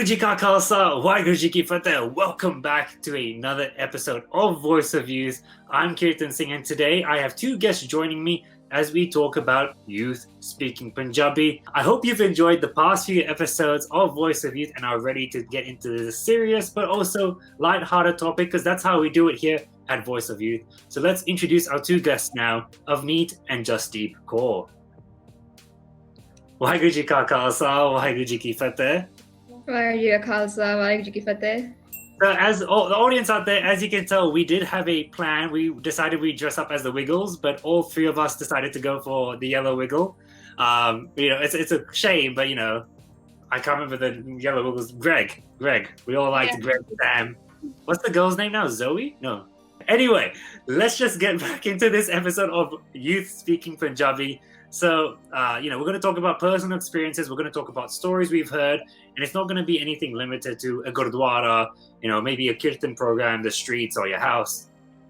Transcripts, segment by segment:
Waheguru Ji Ka Khalsa, Waheguru Ji Ki Fateh. Welcome back to another episode of Voice of Youth. I'm Kirtan Singh, and today I have two guests joining me as we talk about youth speaking Punjabi. I hope you've enjoyed the past few episodes of Voice of Youth and are ready to get into the serious but also light-hearted topic, because that's how we do it here at Voice of Youth. So let's introduce our two guests now, Avneet and Justdeep Kaur. Waheguru Ji Ka Khalsa, Waheguru Ji Ki Fateh. Waheguru Ji Ka Khalsa, Waheguru Ji Ki Fateh. So as the audience out there, as you can tell, we did have a plan. We decided we'd dress up as the Wiggles, but all three of us decided to go for the yellow Wiggle. It's a shame, but I can't remember the yellow Wiggles. Greg. We all liked Greg. Sam. What's the girl's name now? Zoe? No. Anyway, let's just get back into this episode of Youth Speaking Punjabi. So, we're going to talk about personal experiences. We're going to talk about stories we've heard. And it's not going to be anything limited to a gurdwara, maybe a kirtan program, the streets, or your house.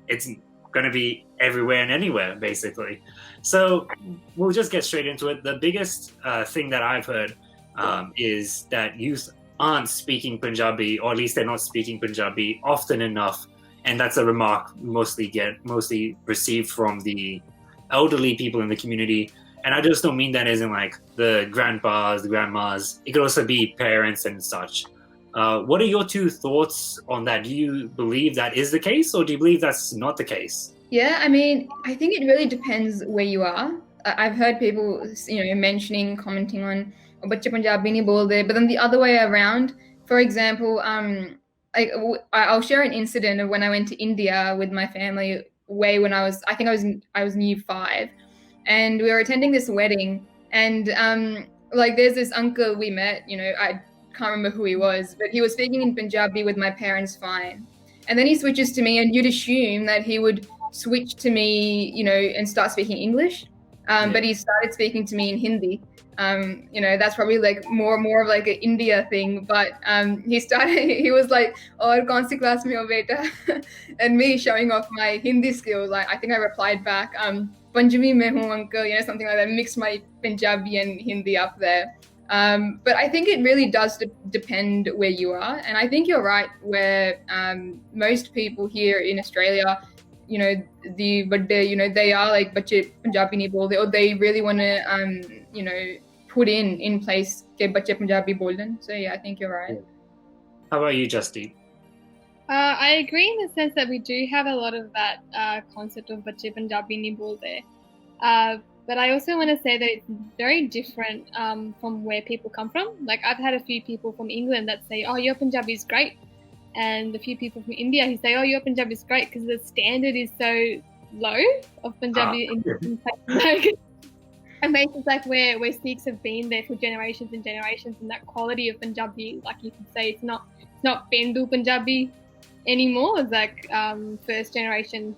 It's going to be everywhere and anywhere, basically. So we'll just get straight into it. The biggest thing that I've heard is that youth aren't speaking Punjabi, or at least they're not speaking Punjabi often enough. And that's a remark mostly received from the elderly people in the community. And I just don't mean that as in like the grandpas, the grandmas. It could also be parents and such. What are your two thoughts on that? Do you believe that is the case, or do you believe that's not the case? Yeah, I think it really depends where you are. I've heard people, commenting on, "Bachche Punjabi nahi bolde," but then the other way around. For example, I'll share an incident of when I went to India with my family when I was in year 5. And we were attending this wedding, and there's this uncle we met. I can't remember who he was, but he was speaking in Punjabi with my parents fine. And then he switches to me, and you'd assume that he would switch to me, and start speaking English. But he started speaking to me in Hindi. That's probably like more of like an India thing. But he was like, "Oh, kaun si class mein ho beta?" And me showing off my Hindi skills, I think I replied back, Punjabi mein hu uncle, something like that, mixed my Punjabi and Hindi up there. But I think it really does depend where you are. And I think you're right where most people here in Australia, they are like, "Bachche Punjabi nahi bolde," or they really want to, put in place ke bachche Punjabi bolden. So yeah, I think you're right. How about you, Justine? I agree in the sense that we do have a lot of that concept of bachche Punjabi nahi bolde. But I also want to say that it's very different from where people come from. Like, I've had a few people from England that say, "Oh, your Punjabi is great." And a few people from India who say, "Oh, your Punjabi is great," because the standard is so low of Punjabi in places like where Sikhs have been there for generations and generations, and that quality of Punjabi, like you could say, it's not Pendu Punjabi anymore. It's like first generation,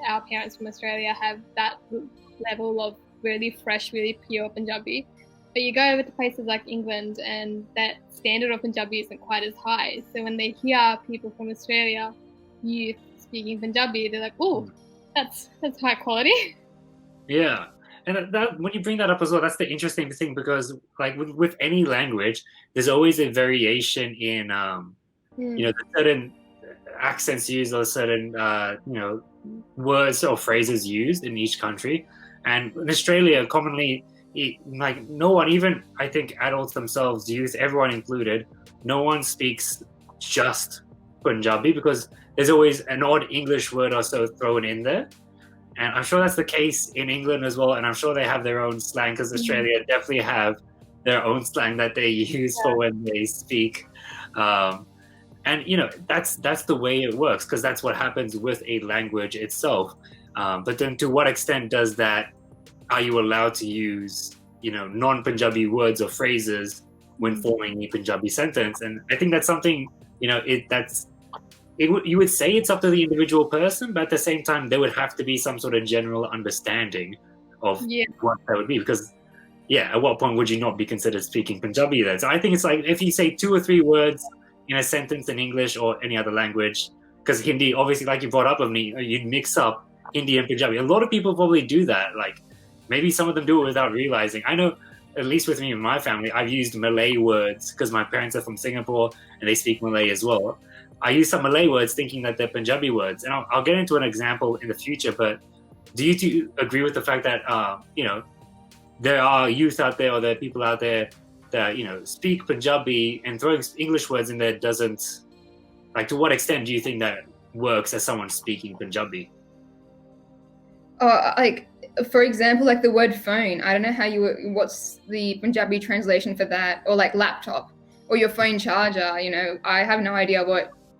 our parents from Australia have that level of really fresh, really pure Punjabi. But you go over to places like England, and that standard of Punjabi isn't quite as high. So when they hear people from Australia, youth speaking Punjabi, they're like, "Oh, that's high quality." Yeah. And that, when you bring that up as well, that's the interesting thing, because like with any language, there's always a variation in, the certain accents used, or certain, words or phrases used in each country. And in Australia, commonly, like no one, even I think adults themselves, youth, everyone included, no one speaks just Punjabi, because there's always an odd English word or so thrown in there. And I'm sure that's the case in England as well. And I'm sure they have their own slang, because Australia definitely have their own slang that they use for when they speak. And that's the way it works, because that's what happens with a language itself. But then to what extent are you allowed to use, non-Punjabi words or phrases when forming a Punjabi sentence? And I think that's something, you would say it's up to the individual person, but at the same time, there would have to be some sort of general understanding of what that would be. Because, at what point would you not be considered speaking Punjabi then? So I think it's like, if you say 2 or 3 words in a sentence in English or any other language, because Hindi, obviously, like you brought up of me, you'd mix up Hindi and Punjabi. A lot of people probably do that. Like, maybe some of them do it without realizing. I know at least with me and my family, I've used Malay words because my parents are from Singapore and they speak Malay as well. I use some Malay words thinking that they're Punjabi words, and I'll get into an example in the future. But do you two agree with the fact that there are youth out there, or there are people out there that speak Punjabi, and throwing English words in there doesn't, like, to what extent do you think that works as someone speaking Punjabi? Like, for example, like the word phone. I don't know what's the Punjabi translation for that, or like laptop, or your phone charger. I have no idea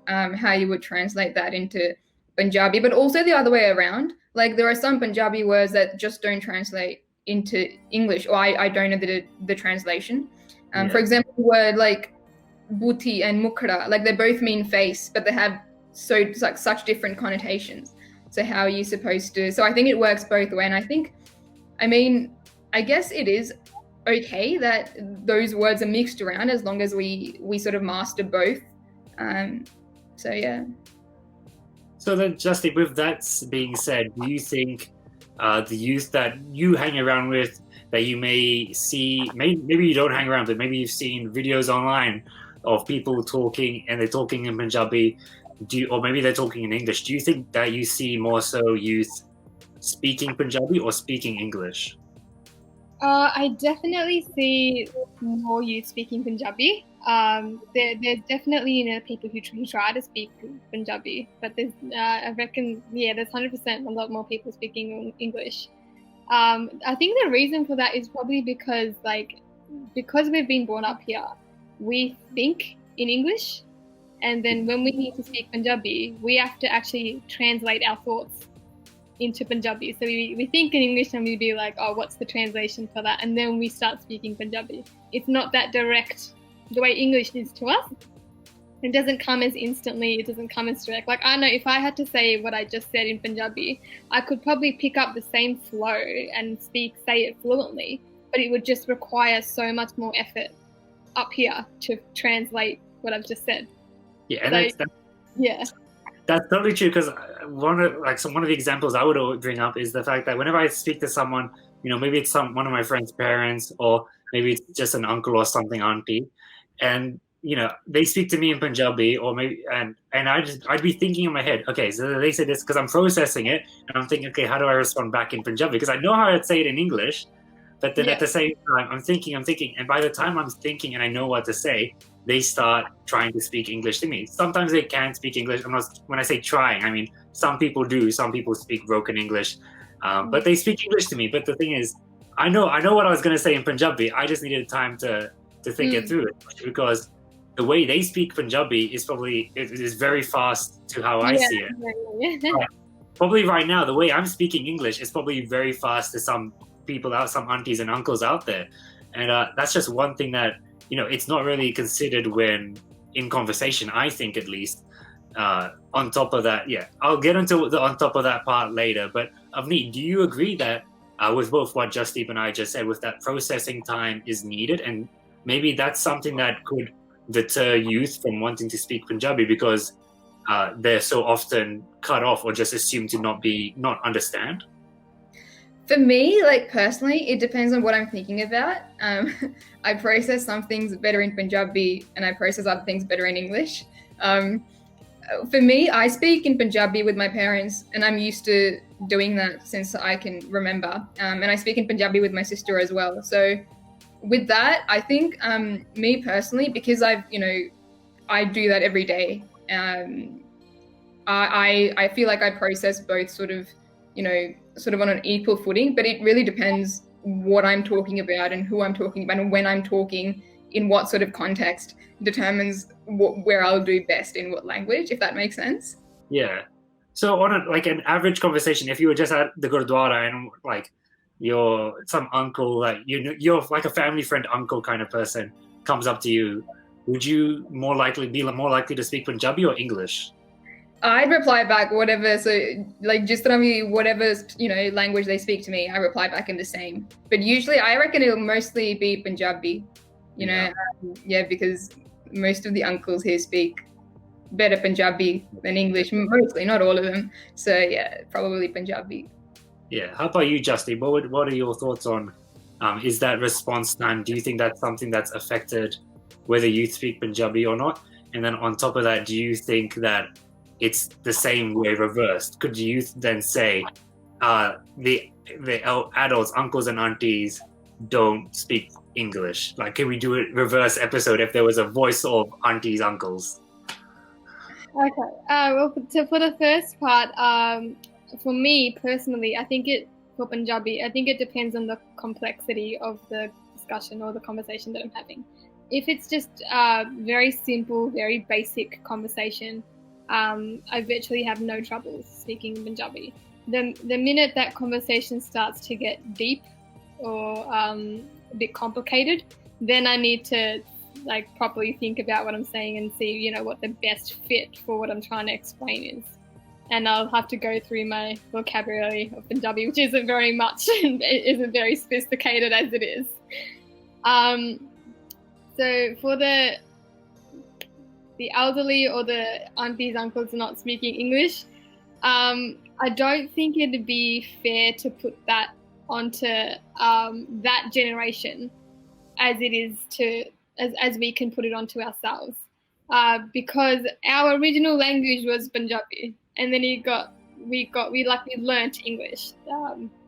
how you would translate that into Punjabi, but also the other way around. Like, there are some Punjabi words that just don't translate into English, or I don't know the translation. For example, the word like buti and mukra, like they both mean face, but they have such different connotations. So how are you supposed to? So I think it works both ways, and I guess it is okay that those words are mixed around as long as we sort of master both. So yeah. So then, Justin, with that being said, do you think the youth that you hang around with, that you may see, maybe you don't hang around, but maybe you've seen videos online of people talking and they're talking in Punjabi, or maybe they're talking in English, do you think that you see more so youth speaking Punjabi or speaking English? I definitely see more youth speaking Punjabi. There's definitely people who try to speak Punjabi, but I reckon there's 100% a lot more people speaking English. I think the reason for that is probably because we've been brought up here, we think in English, and then when we need to speak Punjabi, we have to actually translate our thoughts into Punjabi. So we think in English and we'd be like, oh, what's the translation for that? And then we start speaking Punjabi. It's not that direct the way English is to us. It doesn't come as instantly, it doesn't come as direct. Like, I know if I had to say what I just said in Punjabi, I could probably pick up the same flow and say it fluently, but it would just require so much more effort up here to translate what I've just said. Yeah, and so, that's totally true, because one of the examples I would bring up is the fact that whenever I speak to someone, maybe it's one of my friend's parents, or maybe it's just an uncle or something, auntie, and they speak to me in Punjabi, or maybe and I'd be thinking in my head, okay, so they say this, because I'm processing it, and I'm thinking, okay, how do I respond back in Punjabi? Because I know how I'd say it in English, but then at the same time, I'm thinking, and by the time I'm thinking and I know what to say, they start trying to speak English to me. Sometimes they can't speak English. When I say trying, I mean some people do. Some people speak broken English, but they speak English to me. But the thing is, I know what I was going to say in Punjabi. I just needed time to think it through, because the way they speak Punjabi is very fast to how I see it. Probably right now, the way I'm speaking English is probably very fast to some people some aunties and uncles out there, and that's just one thing that it's not really considered when in conversation, I think, at least. On top of that, I'll get into on top of that part later, but Avneet, do you agree that with both what Justdeep and I just said, with that processing time is needed, and maybe that's something that could deter youth from wanting to speak Punjabi, because they're so often cut off or just assumed to not understand? For me, like personally, it depends on what I'm thinking about. I process some things better in Punjabi and I process other things better in English. For me, I speak in Punjabi with my parents, and I'm used to doing that since I can remember. And I speak in Punjabi with my sister as well. So with that, I think me personally, because I do that every day. I feel like I process both sort of on an equal footing, but it really depends what I'm talking about and who I'm talking about, and when I'm talking in what sort of context determines where I'll do best in what language, if that makes sense. Yeah. So on an average conversation, if you were just at the Gurdwara and like some uncle, like you're like a family friend uncle kind of person comes up to you, would you be more likely to speak Punjabi or English? I'd reply back whatever. So like just tell me whatever language they speak to me, I reply back in the same. But usually I reckon it'll mostly be Punjabi, because most of the uncles here speak better Punjabi than English, mostly, not all of them. So yeah, probably Punjabi. Yeah. How about you, Justin? What are your thoughts on is that response time, do you think that's something that's affected whether you speak Punjabi or not? And then on top of that, do you think that it's the same way reversed? Could you then say the adults, uncles and aunties, don't speak English? Like, can we do a reverse episode if there was a voice of aunties, uncles? Okay. Well, for the first part, for me personally, I think for Punjabi, I think it depends on the complexity of the discussion or the conversation that I'm having. If it's just very simple, very basic conversation, I virtually have no trouble speaking Punjabi. The minute that conversation starts to get deep or a bit complicated, then I need to like properly think about what I'm saying and see, you know, what the best fit for what I'm trying to explain is. And I'll have to go through my vocabulary of Punjabi, which isn't very much, isn't very sophisticated as it is. So for the elderly or the aunties, uncles not speaking English, I don't think it'd be fair to put that onto that generation as it is as we can put it onto ourselves, because our original language was Punjabi, and then we learnt English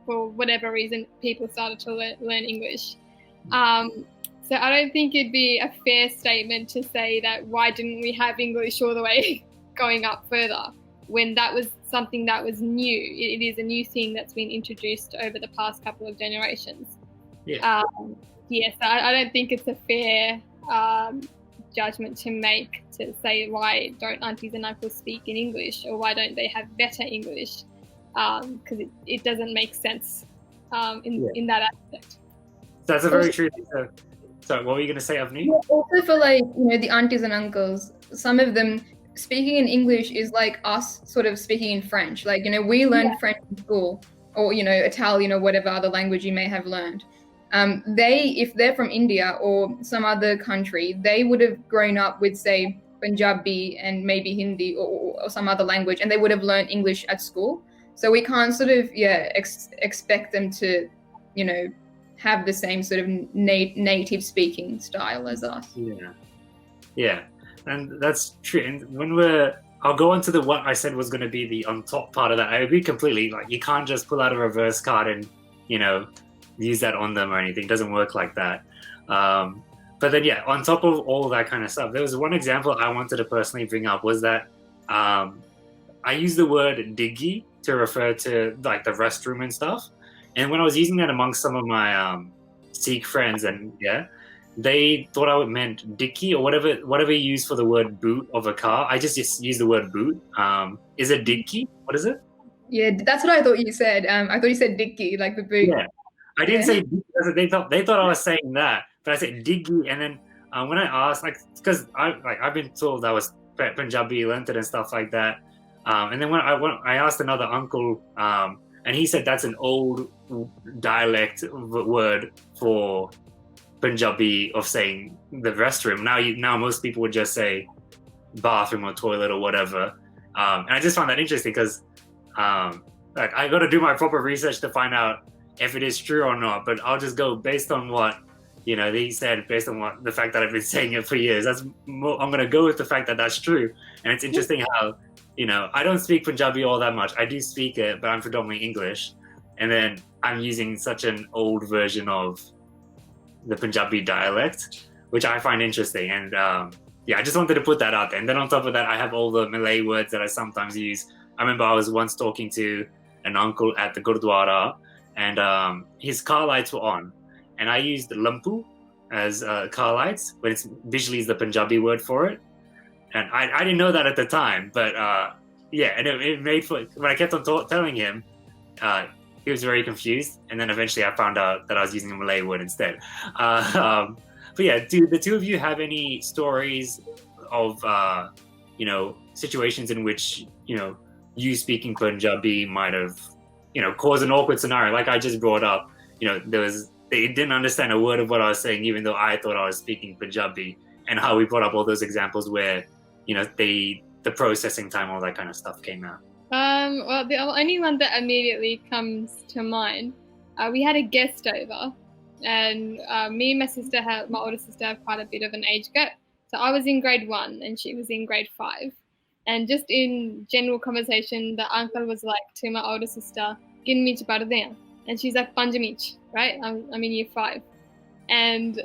for whatever reason. People started to learn English. So I don't think it'd be a fair statement to say that why didn't we have English all the way going up further when that was something that was new. It is a new thing that's been introduced over the past couple of generations. Yeah. Yes, I don't think it's a fair judgment to make to say why don't aunties and uncles speak in English or why don't they have better English, because it doesn't make sense in that aspect. That's a very true thing. So what were you going to say, Avni? Also for the aunties and uncles, some of them speaking in English is like us sort of speaking in French. Like, we learned French in school or, Italian or whatever other language you may have learned. If they're from India or some other country, they would have grown up with, say, Punjabi and maybe Hindi or some other language, and they would have learned English at school. So we can't sort of, expect them to, have the same sort of native speaking style as us. Yeah, and that's true. And I'll go on to what I said was going to be the on top part of that. I agree completely. Like, you can't just pull out a reverse card and, use that on them or anything. It doesn't work like that. But then, on top of all that kind of stuff, there was one example I wanted to personally bring up was that I use the word diggy to refer to like the restroom and stuff. And when I was using that amongst some of my Sikh friends, and they thought I meant dicky or whatever you use for the word boot of a car. I just use the word boot. Is it dicky? What is it? Yeah, that's what I thought you said. I thought you said dicky, like the boot. Yeah, I didn't say dicky. They thought I was saying that, but I said diggy. And then when I asked, because I've been told I was Punjabi, learned it and stuff like that. And then when I asked another uncle, and he said that's an old dialect word for Punjabi of saying the restroom. Now most people would just say bathroom or toilet or whatever. And I just found that interesting because I got to do my proper research to find out if it is true or not. But I'll just go based on what they said, based on the fact that I've been saying it for years. I'm going to go with the fact that that's true. And it's interesting how I don't speak Punjabi all that much. I do speak it, but I'm predominantly English. And then I'm using such an old version of the Punjabi dialect, which I find interesting. And I just wanted to put that out there. And then on top of that, I have all the Malay words that I sometimes use. I remember I was once talking to an uncle at the Gurdwara, and his car lights were on. And I used lampu as car lights, but it's visually is the Punjabi word for it. And I didn't know that at the time, but and it made for when I kept on telling him, he was very confused, and then eventually I found out that I was using a Malay word instead. But do the two of you have any stories of situations in which you speaking Punjabi might have caused an awkward scenario? Like I just brought up, they didn't understand a word of what I was saying, even though I thought I was speaking Punjabi, and how we brought up all those examples where the processing time, all that kind of stuff came out. Well, the only one that immediately comes to mind, we had a guest over, and me and my older sister have quite a bit of an age gap. So I was in grade 1 and she was in grade 5. And just in general conversation, the uncle was like to my older sister, "Kinni padde?" And she's like, "Panjamich," right? I'm in year 5. And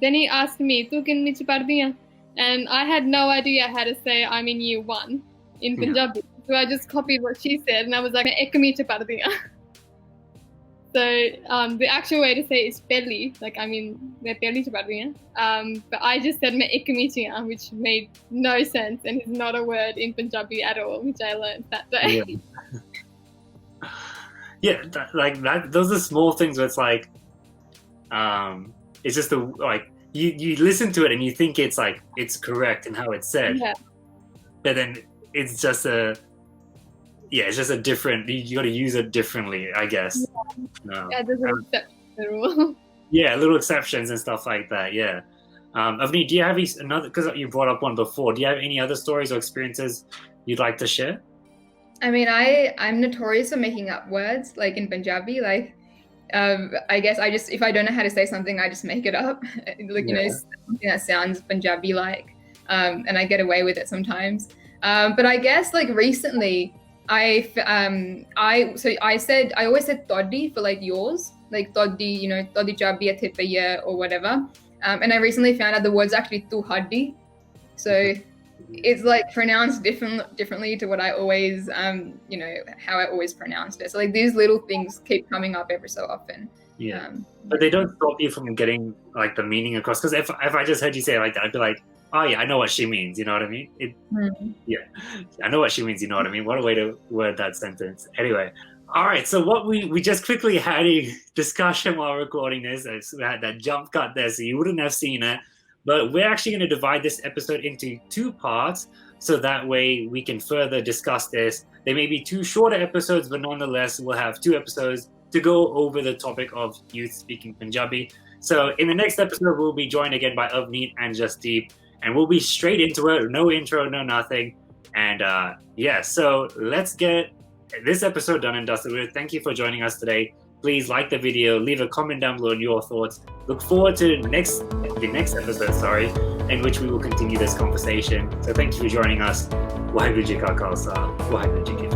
then he asked me, "Tu kinni padde?" And I had no idea how to say I'm in year 1 in Punjabi. So I just copied what she said and I was like, "Ekmi padde." So the actual way to say it is belly, like I mean, मैं belly padde. But I just said मैं ekmi, which made no sense and is not a word in Punjabi at all, which I learned that day. Yeah, like that. Those are small things where it's like, it's just like you listen to it and you think it's like it's correct in how it's said, but then it's just it's just a different. You got to use it differently, I guess. Yeah, there's an exception to the rule. Yeah, little exceptions and stuff like that. Yeah. Avni, do you have another? Because you brought up one before. Do you have any other stories or experiences you'd like to share? I mean, I'm notorious for making up words, like in Punjabi. Like, I guess if I don't know how to say something, I just make it up. Like, you know, something that sounds Punjabi like, and I get away with it sometimes. But I guess like recently, I always said toddy for like yours, like toddy, you know, toddy chabi athipaya or whatever. And I recently found out the word's actually tuhaddi. So it's like pronounced differently to what I always, you know, how I always pronounced it. So like these little things keep coming up every so often. Yeah. But they don't stop you from getting like the meaning across. Because if I just heard you say it like that, I'd be like, oh yeah, I know what she means. You know what I mean? Yeah, I know what she means. You know what I mean? What a way to word that sentence. Anyway, all right. So what we just quickly had a discussion while recording this. We had that jump cut there, so you wouldn't have seen it. But we're actually going to divide this episode into 2 parts, so that way we can further discuss this. They may be 2 shorter episodes, but nonetheless, we'll have 2 episodes to go over the topic of youth speaking Punjabi. So in the next episode, we'll be joined again by Avneet and Jasdeep. And we'll be straight into it, no intro, no nothing. And so let's get this episode done and dusted with. Thank you for joining us today. Please like the video, leave a comment down below on your thoughts. Look forward to the next episode, in which we will continue this conversation. So thank you for joining us. Waheguru Ji Ka Khalsa, Waheguru Ji Ki Fateh.